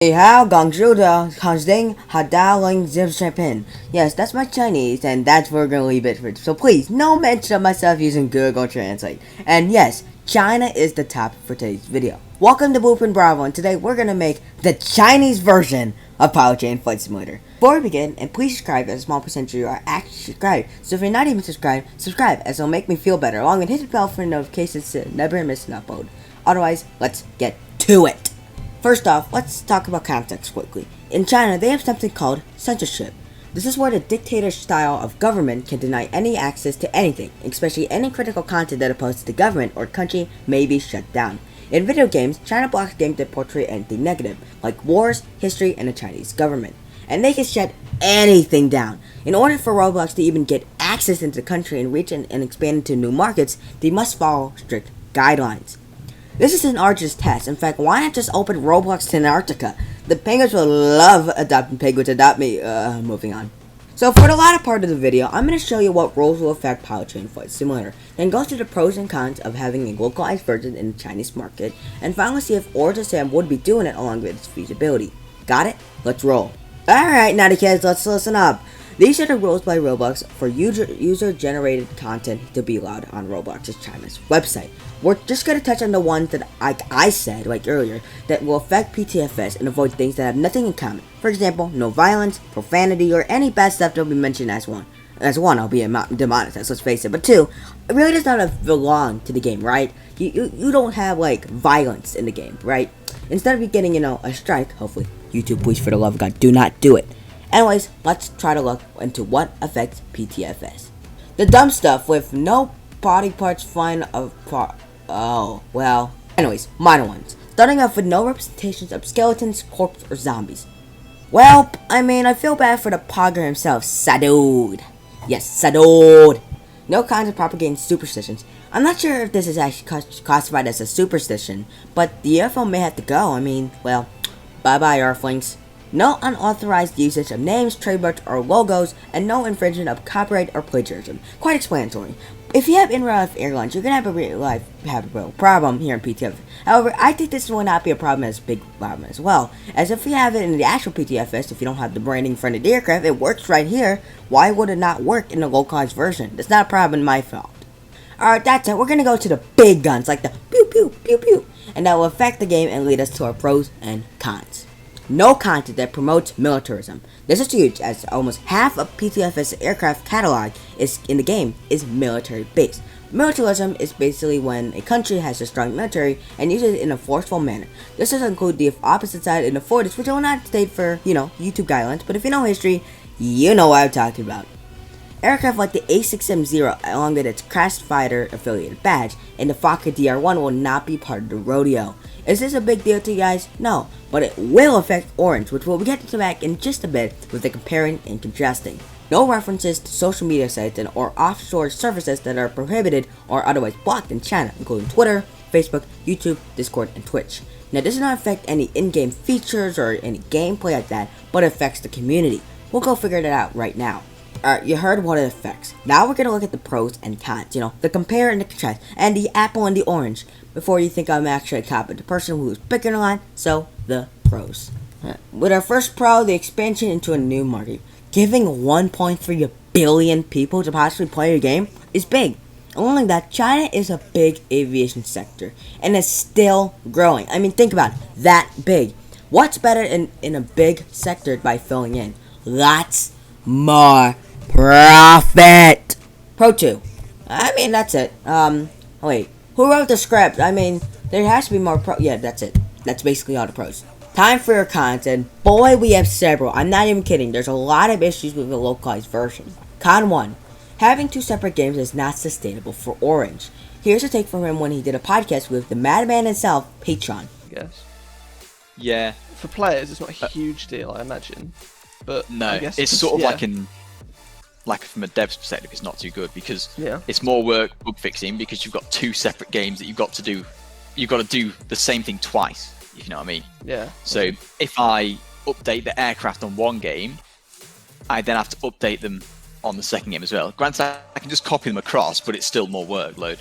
Ni hao, gongzhu de, hangding, hadao ling zip. Yes, that's my Chinese, and that's where we're gonna leave it for. So please, no mention of myself using Google Translate. And yes, China is the topic for today's video. Welcome to Blueprint Bravo, and today we're gonna make the Chinese version of Pilot Chain Flight Simulator. Before we begin, and please subscribe, as a small percentage of you are actually subscribed. So if you're not even subscribed, subscribe, as it'll make me feel better, along with hit the bell for notifications to never miss an upload. Otherwise, let's get to it. First off, let's talk about context quickly. In China, they have something called censorship. This is where the dictator style of government can deny any access to anything, especially any critical content that opposes the government or country may be shut down. In video games, China blocks games that portray anything negative, like wars, history, and the Chinese government. And they can shut anything down. In order for Roblox to even get access into the country and reach and expand into new markets, they must follow strict guidelines. This is an arduous task. In fact, why not just open Roblox to Antarctica? The penguins will love adopting penguins. Adopt me. Moving on. So for the latter part of the video, I'm going to show you what rules will affect Pilot Chain Flight Simulator, then go through the pros and cons of having a localized version in the Chinese market, and finally see if Origin Sam would be doing it along with its feasibility. Got it? Let's roll. Alright, naughty kids, let's listen up. These are the rules by Roblox for user-generated content to be allowed on Roblox's China's website. We're just going to touch on the ones that I said, like earlier, that will affect PTFS and avoid things that have nothing in common. For example, no violence, profanity, or any bad stuff that will be mentioned as one. As one, I'll be demonetized, let's face it. But two, it really does not belong to the game, right? You don't have, like, violence in the game, right? Instead of you getting, a strike, hopefully, YouTube, please, for the love of God, do not do it. Anyways, let's try to look into what affects PTFS. The dumb stuff with no body parts flying apart. Oh, well. Anyways, minor ones. Starting off with no representations of skeletons, corpses, or zombies. Well, I feel bad for the pogger himself, Sadud. Yes, Sadud. No kinds of propagating superstitions. I'm not sure if this is actually classified as a superstition, but the UFO may have to go. Well, bye-bye, Earthlings. No unauthorized usage of names, trademarks, or logos, and no infringement of copyright or plagiarism. Quite explanatory. If you have in real life airlines, you're gonna have a real problem here in PTFS. However, I think this will not be a problem as big problem as well. As if you have it in the actual PTFS, if you don't have the branding in front of the aircraft, it works right here. Why would it not work in the localized version? That's not a problem, my fault. Alright, that's it. We're gonna go to the big guns, like the pew pew pew pew, and that will affect the game and lead us to our pros and cons. No content that promotes militarism. This is huge, as almost half of PTFS aircraft catalog in the game is military based. Militarism is basically when a country has a strong military and uses it in a forceful manner. This does include the opposite side in the 40s, which I will not state for, YouTube guidelines, but if you know history, you know what I'm talking about. Aircraft like the A6M0, along with its Crash Fighter affiliated badge, and the Fokker DR1 will not be part of the rodeo. Is this a big deal to you guys? No, but it will affect Orange, which we'll get to back in just a bit with the comparing and contrasting. No references to social media sites and or offshore services that are prohibited or otherwise blocked in China, including Twitter, Facebook, YouTube, Discord, and Twitch. Now, this does not affect any in-game features or any gameplay like that, but it affects the community. We'll go figure that out right now. Alright, you heard what it affects. Now we're gonna look at the pros and cons, the compare and the contrast, and the apple and the orange, before you think I'm actually a cop, the person who's picking a line, so the pros. With our first pro, the expansion into a new market. Giving 1.3 billion people to possibly play a game is big. Only that, China is a big aviation sector, and it's still growing. Think about it, that big. What's better in a big sector by filling in? Lots more profit. Pro 2. That's it. Wait. Who wrote the script? There has to be more yeah, that's it. That's basically all the pros. Time for your cons, and boy, we have several. I'm not even kidding. There's a lot of issues with the localized version. Con 1. Having two separate games is not sustainable for Orange. Here's a take from him when he did a podcast with the madman himself, Patron. Yes. Yeah. For players, it's not a huge deal, I imagine. But no, I guess it's sort of like from a dev's perspective, it's not too good because it's more work bug fixing because you've got two separate games that you've got to do. You've got to do the same thing twice, if you know what I mean. Yeah. So if I update the aircraft on one game, I then have to update them on the second game as well. Granted, I can just copy them across, but it's still more workload.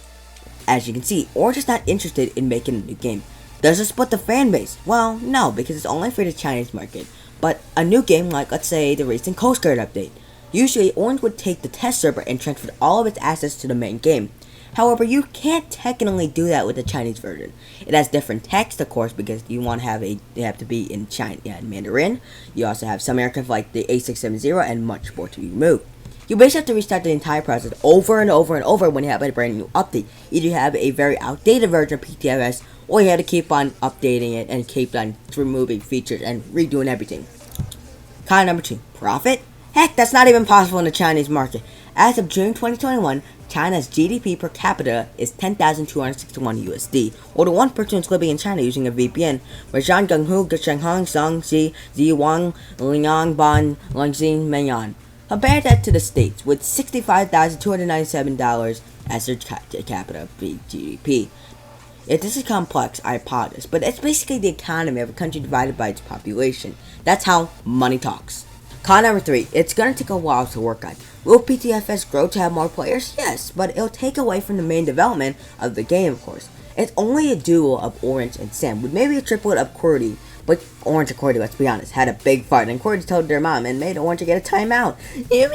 As you can see, Orange is not interested in making a new game. Does it split the fan base? Well, no, because it's only for the Chinese market. But a new game like, let's say, the recent Coast Guard update. Usually, Orange would take the test server and transfer all of its assets to the main game. However, you can't technically do that with the Chinese version. It has different text, of course, because you have to be in China, in Mandarin. You also have some aircraft like the A670 and much more to be removed. You basically have to restart the entire process over and over and over when you have a brand new update. Either you have a very outdated version of PTFS, or you have to keep on updating it and keep on removing features and redoing everything. Con number 2, profit? Heck, that's not even possible in the Chinese market. As of June 2021, China's GDP per capita is 10,261 USD, or the one person who's living in China using a VPN, where Zhang Genghu, Shanghang, Songxi, Ziwang, Liang, Ban, Langxin, Meian. Compare that to the States, with $65,297 as their capita GDP. If this is complex, I apologize, but it's basically the economy of a country divided by its population. That's how money talks. Con number 3, it's gonna take a while to work on. Will PTFS grow to have more players? Yes, but it'll take away from the main development of the game, of course. It's only a duo of Orange and Sam, with maybe a triplet of QWERTY. But Orange and QWERTY, let's be honest, had a big fight, and QWERTY told their mom and made Orange get a timeout. I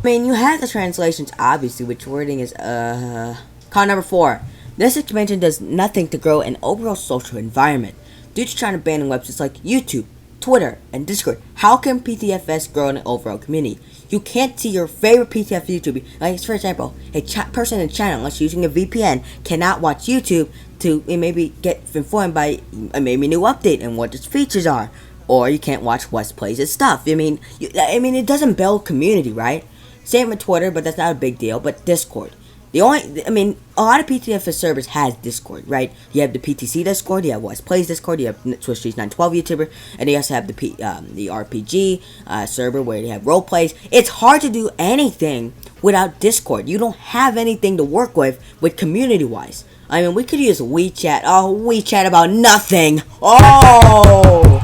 mean, you have the translations, obviously, which wording is, Con number 4. This expansion does nothing to grow an overall social environment. Due to China banning websites like YouTube, Twitter, and Discord, how can PTFS grow an overall community? You can't see your favorite PTFS YouTuber. Like, for example, a person in China, unless using a VPN, cannot watch YouTube to maybe get informed by maybe a new update and what its features are. Or you can't watch West Plays' stuff. I mean, it doesn't build community, right? Same with Twitter, but that's not a big deal. But Discord. A lot of PTFS servers has Discord, right? You have the PTC Discord, you have West Plays Discord, you have Swiss Streets 912 YouTuber, and you also have the RPG server where you have role plays. It's hard to do anything without Discord. You don't have anything to work with community-wise. I mean, we could use WeChat. Oh, WeChat about nothing. Oh!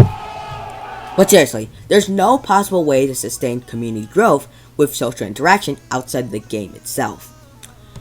But seriously, there's no possible way to sustain community growth with social interaction outside the game itself.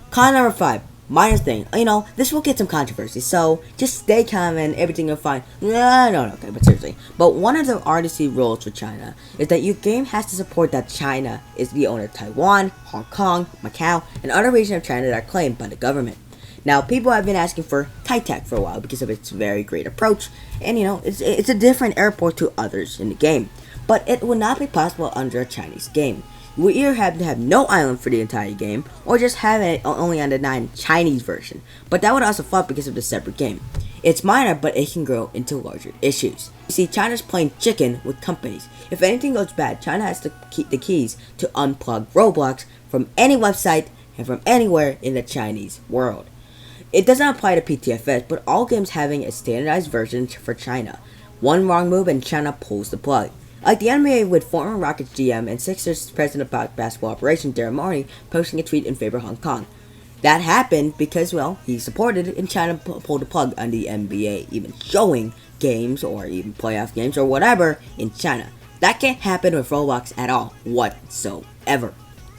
Con number 5, minor thing. This will get some controversy, so just stay calm and everything will fine. No, okay, but seriously. But one of the RDC rules for China is that your game has to support that China is the owner of Taiwan, Hong Kong, Macau, and other regions of China that are claimed by the government. Now, people have been asking for Taitek for a while because of its very great approach, and it's a different airport to others in the game. But it would not be possible under a Chinese game. You would either have to have no island for the entire game, or just have it only on the non-Chinese version. But that would also flop because of the separate game. It's minor, but it can grow into larger issues. You see, China's playing chicken with companies. If anything goes bad, China has to keep the keys to unplug Roblox from any website and from anywhere in the Chinese world. It does not apply to PTFS, but all games having a standardized version for China. One wrong move and China pulls the plug. Like the NBA with former Rockets GM and Sixers president of basketball operations Daryl Morey posting a tweet in favor of Hong Kong. That happened because, well, he supported it and China pulled the plug on the NBA, even showing games or even playoff games or whatever in China. That can't happen with Roblox at all, whatsoever.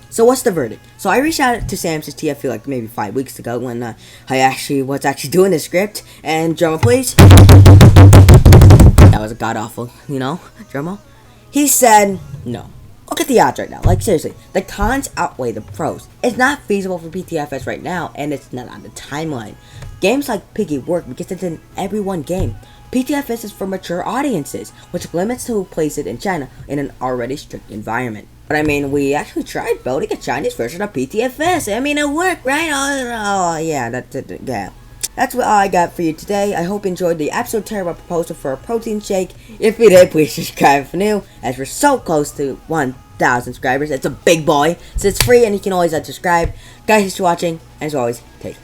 So what's the verdict? So I reached out to Sam's TFE like maybe 5 weeks ago when I was actually doing the script, and drummer please. That was a god-awful, drummer. He said, no. Look at the odds right now. Like, seriously, the cons outweigh the pros. It's not feasible for PTFS right now, and it's not on the timeline. Games like Piggy work because it's an everyone game. PTFS is for mature audiences, which limits who plays it in China in an already strict environment. But we actually tried building a Chinese version of PTFS. It worked, right? Oh yeah, that's it, yeah. That's all I got for you today. I hope you enjoyed the absolute terrible proposal for a protein shake. If you did, please subscribe if new, as we're so close to 1,000 subscribers. It's a big boy, so it's free and you can always unsubscribe. Guys, thanks for watching, and as always, take care.